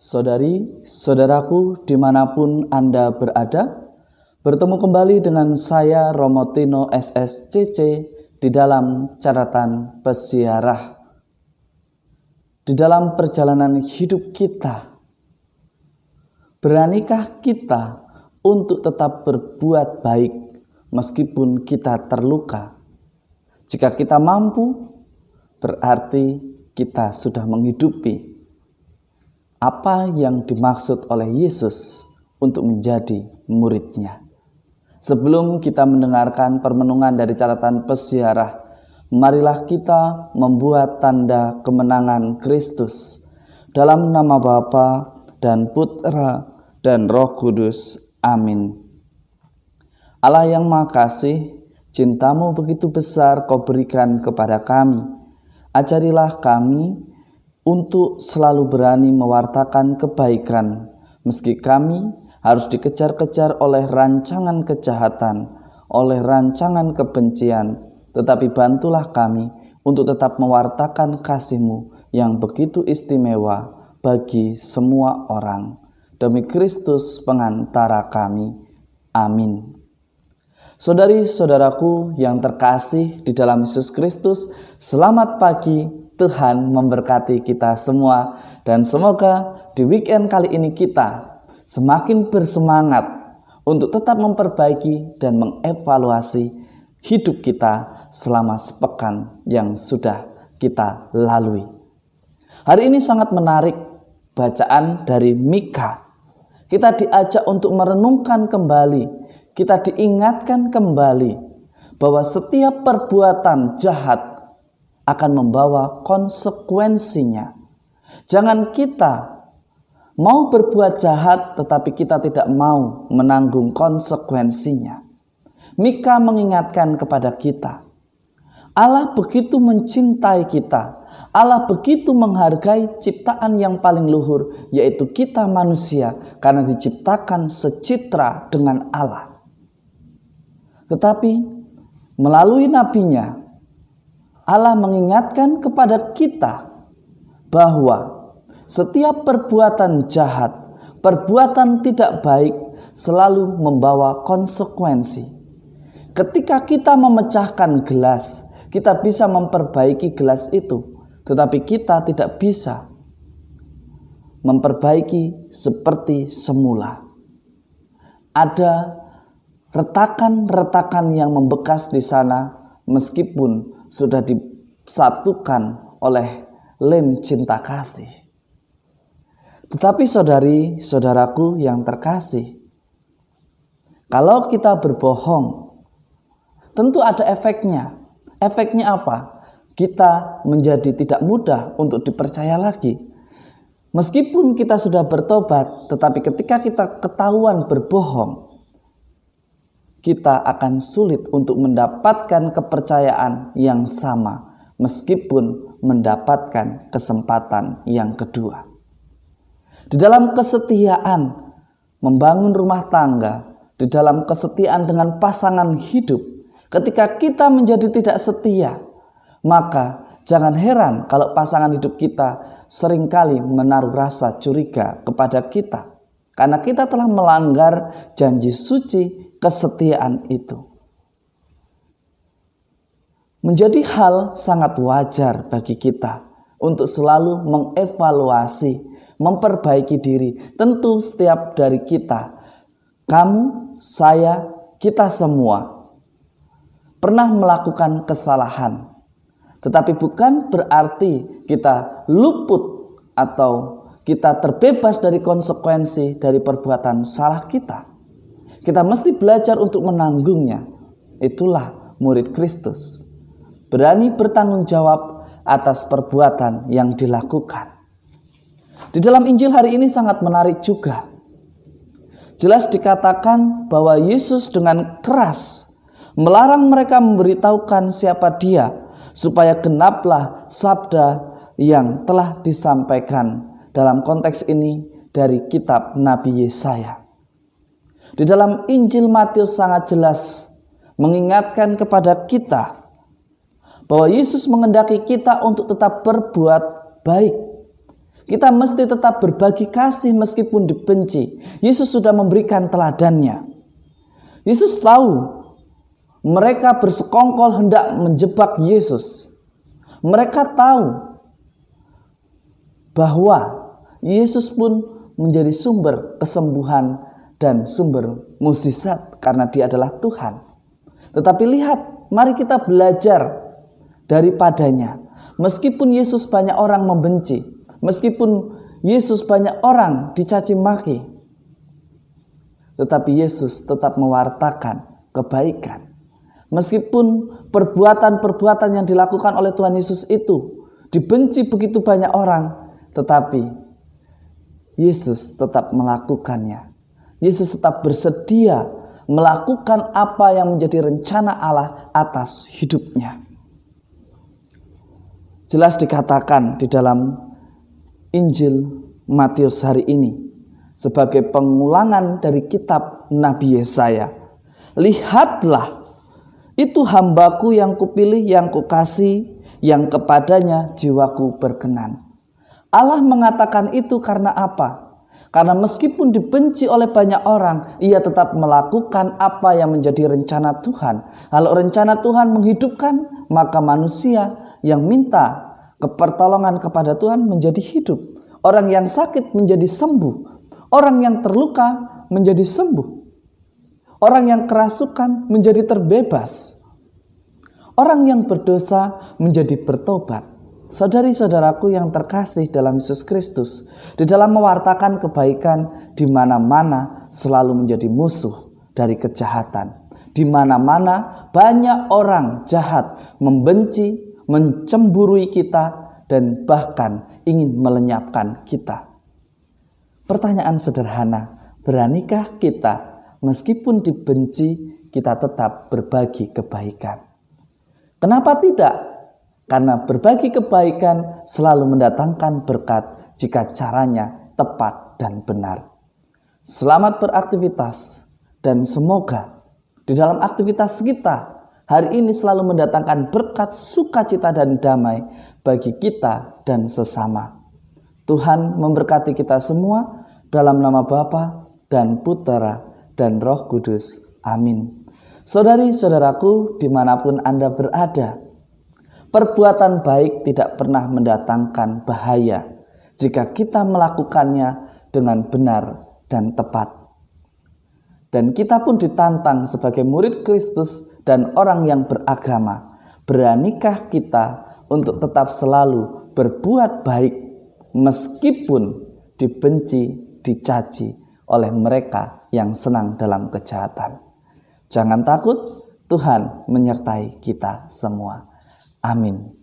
Saudari, saudaraku dimanapun Anda berada, bertemu kembali dengan saya Romo Tino SSCC di dalam catatan pesiarah. Di dalam perjalanan hidup kita, beranikah kita untuk tetap berbuat baik meskipun kita terluka? Jika kita mampu, berarti kita sudah menghidupi apa yang dimaksud oleh Yesus untuk menjadi murid-Nya. Sebelum kita mendengarkan permenungan dari catatan pesiarah, marilah kita membuat tanda kemenangan Kristus. Dalam nama Bapa dan Putra dan Roh Kudus. Amin. Allah yang Maha Kasih, cinta-Mu begitu besar Kau berikan kepada kami. Ajarilah kami untuk selalu berani mewartakan kebaikan, meski kami harus dikejar-kejar oleh rancangan kejahatan, oleh rancangan kebencian, tetapi bantulah kami untuk tetap mewartakan kasih-Mu yang begitu istimewa bagi semua orang. Demi Kristus pengantara kami. Amin. Saudari-saudaraku yang terkasih di dalam Yesus Kristus, selamat pagi. Tuhan memberkati kita semua, dan semoga di weekend kali ini kita semakin bersemangat untuk tetap memperbaiki dan mengevaluasi hidup kita selama sepekan yang sudah kita lalui. Hari ini sangat menarik bacaan dari Mika. Kita diajak untuk merenungkan kembali, kita diingatkan kembali bahwa setiap perbuatan jahat akan membawa konsekuensinya. Jangan kita mau berbuat jahat tetapi kita tidak mau menanggung konsekuensinya. Mika mengingatkan kepada kita, Allah begitu mencintai kita, Allah begitu menghargai ciptaan yang paling luhur, yaitu kita manusia, karena diciptakan secitra dengan Allah. Tetapi melalui nabinya, Allah mengingatkan kepada kita bahwa setiap perbuatan jahat, perbuatan tidak baik selalu membawa konsekuensi. Ketika kita memecahkan gelas, kita bisa memperbaiki gelas itu, tetapi kita tidak bisa memperbaiki seperti semula. Ada retakan-retakan yang membekas di sana meskipun sudah disatukan oleh lem cinta kasih. Tetapi saudari-saudaraku yang terkasih, kalau kita berbohong, tentu ada efeknya. Efeknya apa? Kita menjadi tidak mudah untuk dipercaya lagi. Meskipun kita sudah bertobat, tetapi ketika kita ketahuan berbohong, kita akan sulit untuk mendapatkan kepercayaan yang sama meskipun mendapatkan kesempatan yang kedua. Di dalam kesetiaan membangun rumah tangga, di dalam kesetiaan dengan pasangan hidup, ketika kita menjadi tidak setia, maka jangan heran kalau pasangan hidup kita seringkali menaruh rasa curiga kepada kita, karena kita telah melanggar janji suci kesetiaan itu. Menjadi hal sangat wajar bagi kita untuk selalu mengevaluasi, memperbaiki diri. Tentu setiap dari kita, kamu, saya, kita semua pernah melakukan kesalahan. Tetapi bukan berarti kita luput atau kita terbebas dari konsekuensi dari perbuatan salah kita. Kita mesti belajar untuk menanggungnya. Itulah murid Kristus. Berani bertanggung jawab atas perbuatan yang dilakukan. Di dalam Injil hari ini sangat menarik juga. Jelas dikatakan bahwa Yesus dengan keras melarang mereka memberitahukan siapa Dia, supaya genaplah sabda yang telah disampaikan dalam konteks ini dari kitab Nabi Yesaya. Di dalam Injil Matius sangat jelas mengingatkan kepada kita bahwa Yesus menghendaki kita untuk tetap berbuat baik. Kita mesti tetap berbagi kasih meskipun dibenci. Yesus sudah memberikan teladannya. Yesus tahu mereka bersekongkol hendak menjebak Yesus. Mereka tahu bahwa Yesus pun menjadi sumber kesembuhan dan sumber mukjizat karena Dia adalah Tuhan. Tetapi lihat, mari kita belajar daripadanya. Meskipun Yesus banyak orang membenci, meskipun Yesus banyak orang dicaci maki, tetapi Yesus tetap mewartakan kebaikan. Meskipun perbuatan-perbuatan yang dilakukan oleh Tuhan Yesus itu dibenci begitu banyak orang, tetapi Yesus tetap melakukannya. Yesus tetap bersedia melakukan apa yang menjadi rencana Allah atas hidupnya. Jelas dikatakan di dalam Injil Matius hari ini sebagai pengulangan dari kitab Nabi Yesaya. Lihatlah, itu hambaku yang kupilih, yang kukasih, yang kepadanya jiwaku berkenan. Allah mengatakan itu karena apa? Karena meskipun dibenci oleh banyak orang, Ia tetap melakukan apa yang menjadi rencana Tuhan. Kalau rencana Tuhan menghidupkan, maka manusia yang minta pertolongan kepada Tuhan menjadi hidup. Orang yang sakit menjadi sembuh. Orang yang terluka menjadi sembuh. Orang yang kerasukan menjadi terbebas. Orang yang berdosa menjadi bertobat. Saudari-saudaraku yang terkasih dalam Yesus Kristus, di dalam mewartakan kebaikan di mana-mana selalu menjadi musuh dari kejahatan. Di mana-mana banyak orang jahat membenci, mencemburui kita, dan bahkan ingin melenyapkan kita. Pertanyaan sederhana, beranikah kita meskipun dibenci, kita tetap berbagi kebaikan? Kenapa tidak? Karena berbagi kebaikan selalu mendatangkan berkat jika caranya tepat dan benar. Selamat beraktivitas dan semoga di dalam aktivitas kita hari ini selalu mendatangkan berkat, sukacita dan damai bagi kita dan sesama. Tuhan memberkati kita semua dalam nama Bapa dan Putera dan Roh Kudus. Amin. Saudari-saudaraku dimanapun Anda berada, perbuatan baik tidak pernah mendatangkan bahaya jika kita melakukannya dengan benar dan tepat. Dan kita pun ditantang sebagai murid Kristus dan orang yang beragama. Beranikah kita untuk tetap selalu berbuat baik meskipun dibenci, dicaci oleh mereka yang senang dalam kejahatan? Jangan takut, Tuhan menyertai kita semua. Amin.